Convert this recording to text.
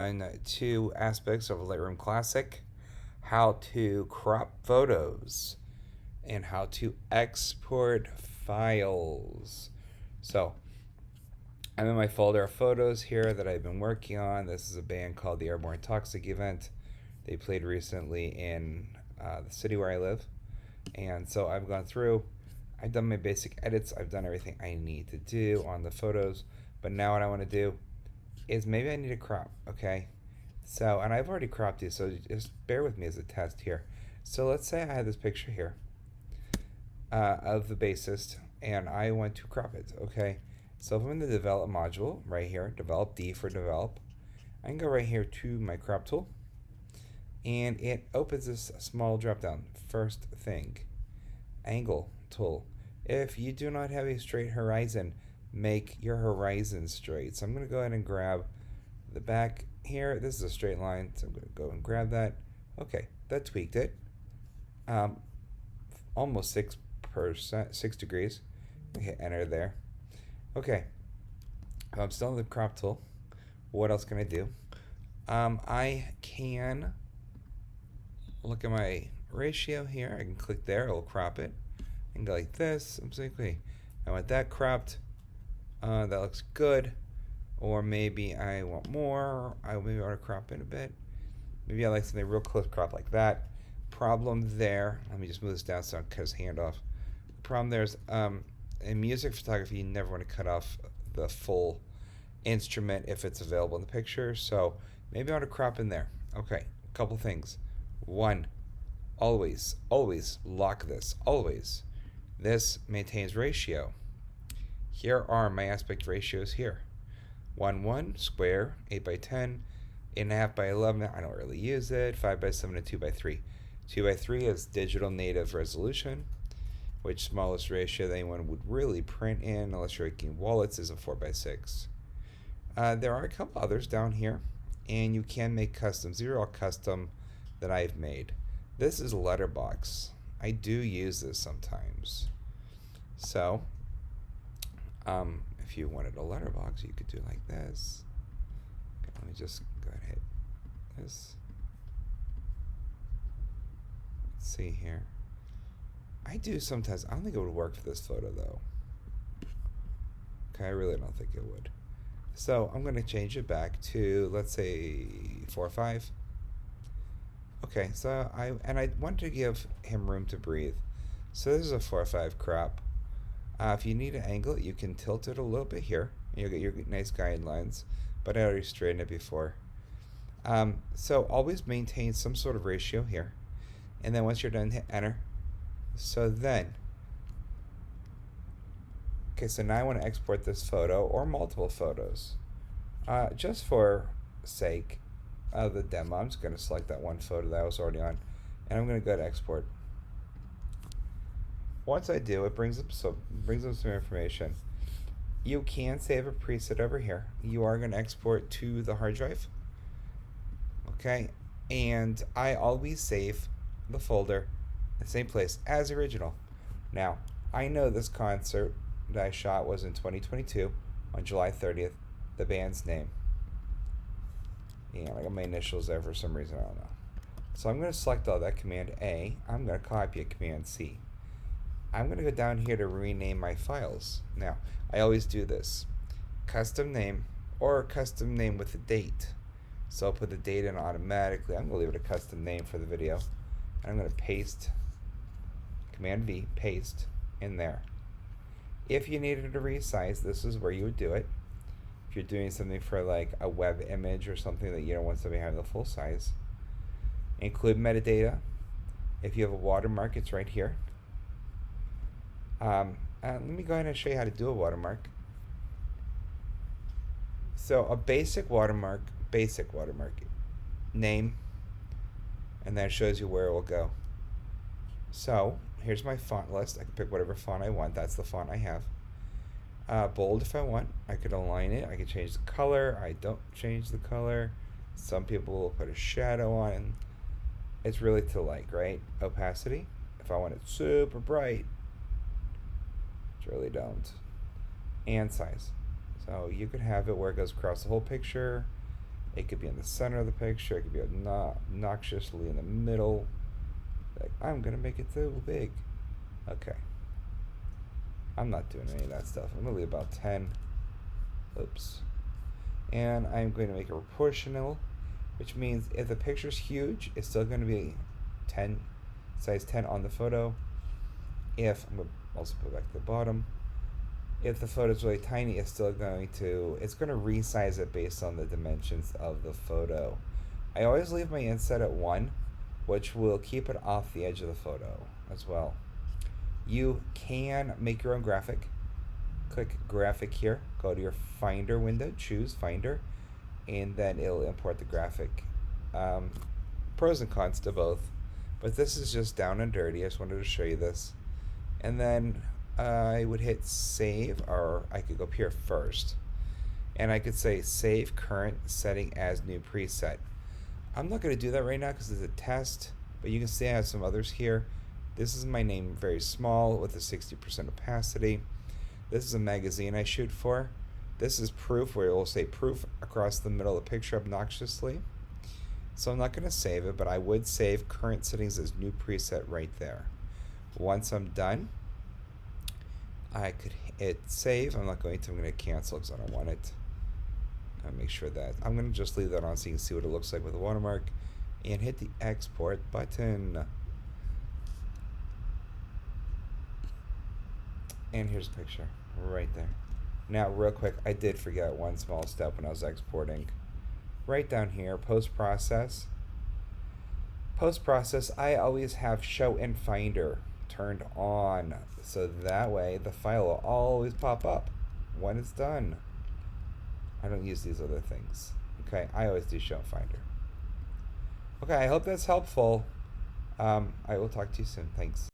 on two aspects of Lightroom Classic: how to crop photos and how to export files. So, I'm in my folder of photos here that I've been working on. This is a band called the Airborne Toxic Event. They played recently in the city where I live. And so I've gone through, I've done my basic edits, I've done everything I need to do on the photos. But now what I want to do is maybe I need a crop, okay? So, and I've already cropped these, so just bear with me as a test here. So let's say I had this picture here of the bassist, and I want to crop it, okay? So if I'm in the develop module right here, develop D for develop, I can go right here to my crop tool, and it opens this small drop down. First thing, angle tool. If you do not have a straight horizon, make your horizon straight. So I'm going to go ahead and grab the back here. This is a straight line, so I'm going to go and grab that. Okay, that tweaked it. Almost 6%, 6 degrees. Okay, enter there. Okay, I'm still in the crop tool. What else can I do? I can look at my ratio here. I can click there, it'll crop it. And go like this. I'm saying, okay, I want that cropped. That looks good. Or maybe I want more. Maybe I want to crop it a bit. Maybe I like something real close crop like that. Problem there. Let me just move this down so I don't cut his hand off. The problem there is in music photography, you never want to cut off the full instrument if it's available in the picture. So maybe I want to crop in there. Okay, a couple things. One, always lock this. Always. This maintains ratio. Here are my aspect ratios here. 1:1 square, 8:10, 8.5:11. I don't really use it. 5:7 and 2:3. 2:3 is digital native resolution, which smallest ratio that anyone would really print in, unless you're making wallets, is a 4:6. There are a couple others down here, and you can make customs. These are all custom that I've made. This is letterbox. I do use this sometimes. So, if you wanted a letterbox, you could do like this. Okay, let me just go ahead and hit this. Let's see here. I do sometimes. I don't think it would work for this photo though. Okay, I really don't think it would. So I'm going to change it back to, let's say, 4:5. Okay, so I want to give him room to breathe. So this is a 4:5 crop. If you need to angle it, you can tilt it a little bit here. You'll get your nice guidelines, but I already straightened it before. So always maintain some sort of ratio here. And then once you're done, hit enter. So then, okay, so now I want to export this photo or multiple photos. Just for sake of the demo, I'm just going to select that one photo that I was already on, and I'm going to go to export. Once I do, it brings up some information. You can save a preset over here. You are going to export to the hard drive. Okay, and I always save the folder in the same place as original. Now, I know this concert that I shot was in 2022 on July 30th, the band's name. Yeah, I got my initials there for some reason, I don't know. So I'm going to select all that, Command A. I'm going to copy it, Command C. I'm going to go down here to rename my files. Now, I always do this. Custom name or custom name with a date. So I'll put the date in automatically. I'm going to leave it a custom name for the video. And I'm going to paste, Command V, paste in there. If you needed to resize, this is where you would do it. If you're doing something for like a web image or something that you don't want somebody having the full size. Include metadata. If you have a watermark, it's right here. Let me go ahead and show you how to do a watermark. So a basic watermark, name, and then it shows you where it will go. So here's my font list. I can pick whatever font I want. That's the font I have. Bold if I want. I could align it. I could change the color. I don't change the color. Some people will put a shadow on. It's really to like, right? Opacity. If I want it super bright, which I really don't. And size. So you could have it where it goes across the whole picture. It could be in the center of the picture. It could be obnoxiously in the middle. Like, I'm going to make it so big. Okay. I'm not doing any of that stuff. I'm going to leave about 10. Oops. And I'm going to make it proportional, which means if the picture's huge, it's still going to be 10, size 10 on the photo. If, I'm going to also put it back to the bottom. If the photo is really tiny, it's going to resize it based on the dimensions of the photo. I always leave my inset at 1, which will keep it off the edge of the photo as well. You can make your own graphic. Click graphic here, go to your Finder window, choose Finder, and then it'll import the graphic. Pros and cons to both, but this is just down and dirty. I just wanted to show you this. And then I would hit save, or I could go up here first, and I could say save current setting as new preset. I'm not going to do that right now because it's a test, but you can see I have some others here. This is my name, very small with a 60% opacity. This is a magazine I shoot for. This is proof, where it will say proof across the middle of the picture obnoxiously. So I'm not going to save it, but I would save current settings as new preset right there. Once I'm done, I could hit save. I'm not going to. I'm going to cancel because I don't want it. I'll make sure that I'm going to just leave that on so you can see what it looks like with a watermark, and hit the export button. And here's a picture right there. Now, real quick, I did forget one small step when I was exporting. Right down here, post-process. Post-process, I always have show in Finder turned on, so that way the file will always pop up when it's done. I don't use these other things. Okay, I always do show in Finder. Okay, I hope that's helpful. I will talk to you soon. Thanks.